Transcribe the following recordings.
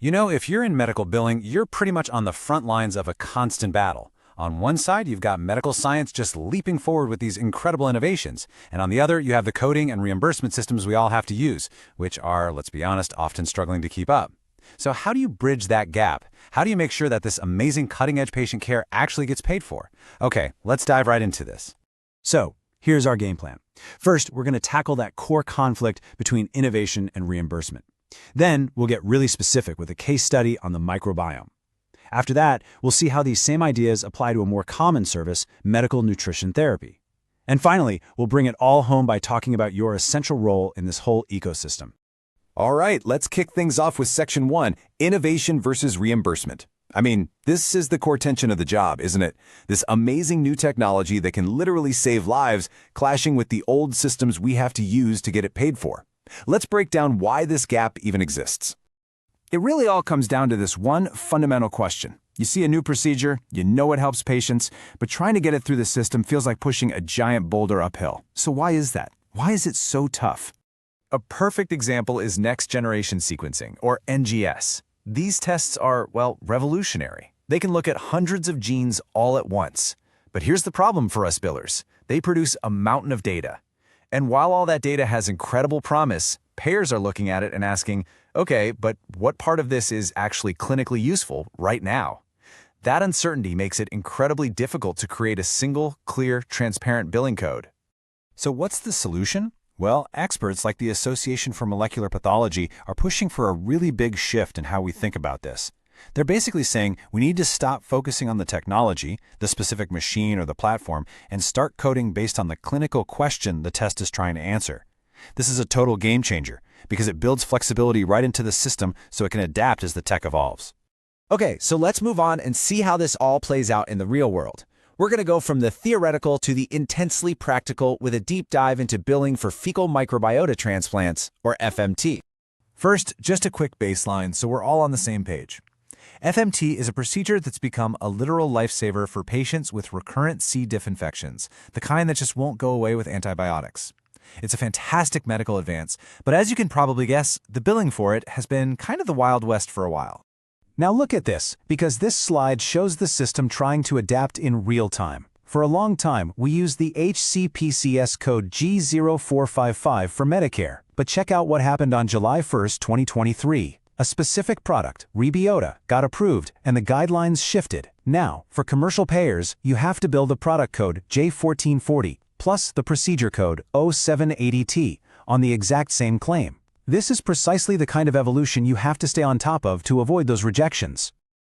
You know, if you're in medical billing, you're pretty much on the front lines of a constant battle. On one side, you've got medical science just leaping forward with these incredible innovations, and on the other, you have the coding and reimbursement systems we all have to use, which are, let's be honest, often struggling to keep up. So how do you bridge that gap? How do you make sure that this amazing cutting-edge patient care actually gets paid for? Okay, let's dive right into this. So, here's our game plan. First, we're going to tackle that core conflict between innovation and reimbursement. Then, we'll get really specific with a case study on the microbiome. After that, we'll see how these same ideas apply to a more common service, medical nutrition therapy. And finally, we'll bring it all home by talking about your essential role in this whole ecosystem. All right, let's kick things off with Section 1, Innovation versus Reimbursement. I mean, this is the core tension of the job, isn't it? This amazing new technology that can literally save lives, clashing with the old systems we have to use to get it paid for. Let's break down why this gap even exists. It really all comes down to this one fundamental question. You see a new procedure, you know it helps patients, but trying to get it through the system feels like pushing a giant boulder uphill. So why is that? Why is it so tough? A perfect example is next-generation sequencing, or NGS. These tests are, well, revolutionary. They can look at hundreds of genes all at once. But here's the problem for us billers. They produce a mountain of data. And while all that data has incredible promise, payers are looking at it and asking, okay, but what part of this is actually clinically useful right now? That uncertainty makes it incredibly difficult to create a single, clear, transparent billing code. So what's the solution? Well, experts like the Association for Molecular Pathology are pushing for a really big shift in how we think about this. They're basically saying we need to stop focusing on the technology, the specific machine or the platform, and start coding based on the clinical question the test is trying to answer. This is a total game changer because it builds flexibility right into the system so it can adapt as the tech evolves. Okay, so let's move on and see how this all plays out in the real world. We're going to go from the theoretical to the intensely practical with a deep dive into billing for fecal microbiota transplants, or FMT. First, just a quick baseline so we're all on the same page. FMT is a procedure that's become a literal lifesaver for patients with recurrent C. diff infections, the kind that just won't go away with antibiotics. It's a fantastic medical advance, but as you can probably guess, the billing for it has been kind of the Wild West for a while. Now look at this, because this slide shows the system trying to adapt in real time. For a long time, we used the HCPCS code G0455 for Medicare, but check out what happened on July 1, 2023. A specific product, reimbursement, got approved, and the guidelines shifted. Now, for commercial payers, you have to bill the product code J1440 plus the procedure code 0780T on the exact same claim. This is precisely the kind of evolution you have to stay on top of to avoid those rejections.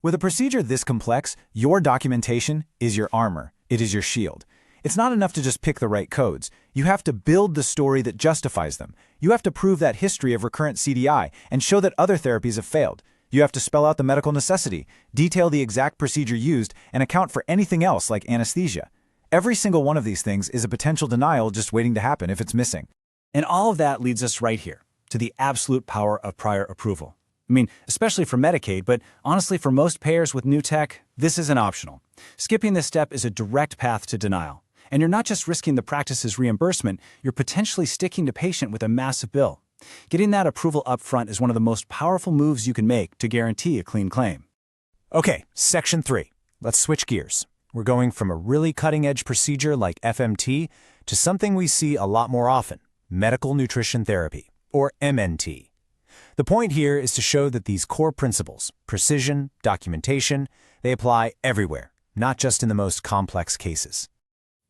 With a procedure this complex, your documentation is your armor. It is your shield. It's not enough to just pick the right codes. You have to build the story that justifies them. You have to prove that history of recurrent CDI and show that other therapies have failed. You have to spell out the medical necessity, detail the exact procedure used, and account for anything else like anesthesia. Every single one of these things is a potential denial just waiting to happen if it's missing. And all of that leads us right here, to the absolute power of prior approval. I mean, especially for Medicaid, but honestly for most payers with new tech, this isn't optional. Skipping this step is a direct path to denial. And you're not just risking the practice's reimbursement, you're potentially sticking the patient with a massive bill. Getting that approval up front is one of the most powerful moves you can make to guarantee a clean claim. Okay, Section 3. Let's switch gears. We're going from a really cutting-edge procedure like FMT to something we see a lot more often, medical nutrition therapy, or MNT. The point here is to show that these core principles, precision, documentation, they apply everywhere, not just in the most complex cases.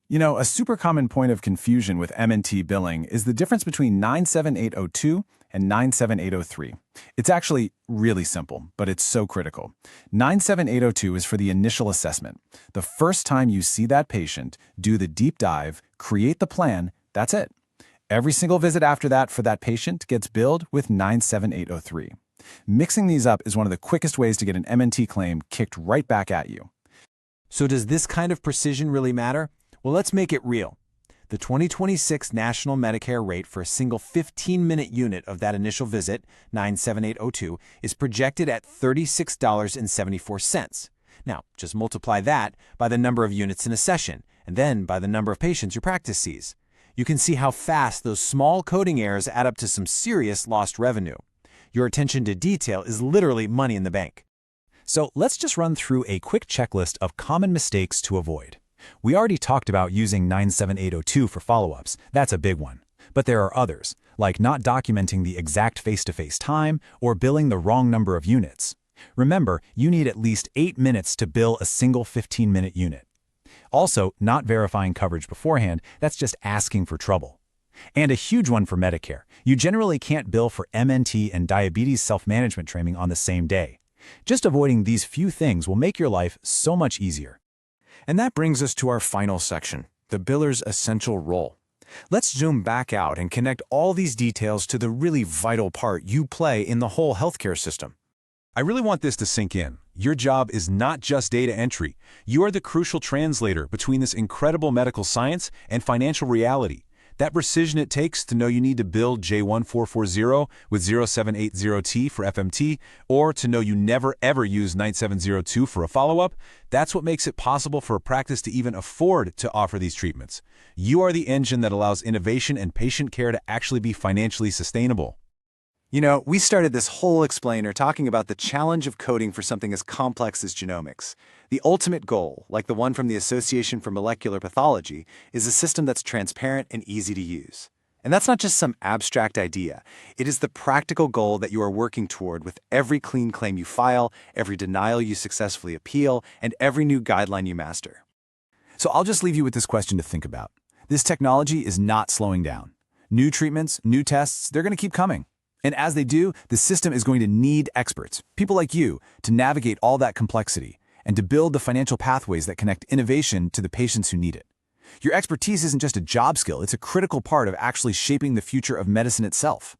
You know, a super common point of confusion with MNT billing is the difference between 97802 and 97803. It's actually really simple, but it's so critical. 97802 is for the initial assessment. The first time you see that patient, do the deep dive, create the plan, that's it. Every single visit after that for that patient gets billed with 97803. Mixing these up is one of the quickest ways to get an MNT claim kicked right back at you. So does this kind of precision really matter? Well, let's make it real. The 2026 national Medicare rate for a single 15-minute unit of that initial visit, 97802, is projected at $36.74. Now, just multiply that by the number of units in a session, and then by the number of patients your practice sees. You can see how fast those small coding errors add up to some serious lost revenue. Your attention to detail is literally money in the bank. So let's just run through a quick checklist of common mistakes to avoid. We already talked about using 97802 for follow-ups. That's a big one. But there are others, like not documenting the exact face-to-face time or billing the wrong number of units. Remember, you need at least 8 minutes to bill a single 15-minute unit. Also, not verifying coverage beforehand, that's just asking for trouble. And a huge one for Medicare, you generally can't bill for MNT and diabetes self-management training on the same day. Just avoiding these few things will make your life so much easier. And that brings us to our final section, the biller's essential role. Let's zoom back out and connect all these details to the really vital part you play in the whole healthcare system. I really want this to sink in. Your job is not just data entry. You are the crucial translator between this incredible medical science and financial reality. That precision it takes to know you need to bill J1440 with 0780T for FMT, or to know you never ever use 9702 for a follow-up, that's what makes it possible for a practice to even afford to offer these treatments. You are the engine that allows innovation and patient care to actually be financially sustainable. You know, we started this whole explainer talking about the challenge of coding for something as complex as genomics. The ultimate goal, like the one from the Association for Molecular Pathology, is a system that's transparent and easy to use. And that's not just some abstract idea. It is the practical goal that you are working toward with every clean claim you file, every denial you successfully appeal, and every new guideline you master. So I'll just leave you with this question to think about. This technology is not slowing down. New treatments, new tests, they're going to keep coming. And as they do, the system is going to need experts, people like you, to navigate all that complexity and to build the financial pathways that connect innovation to the patients who need it. Your expertise isn't just a job skill, it's a critical part of actually shaping the future of medicine itself.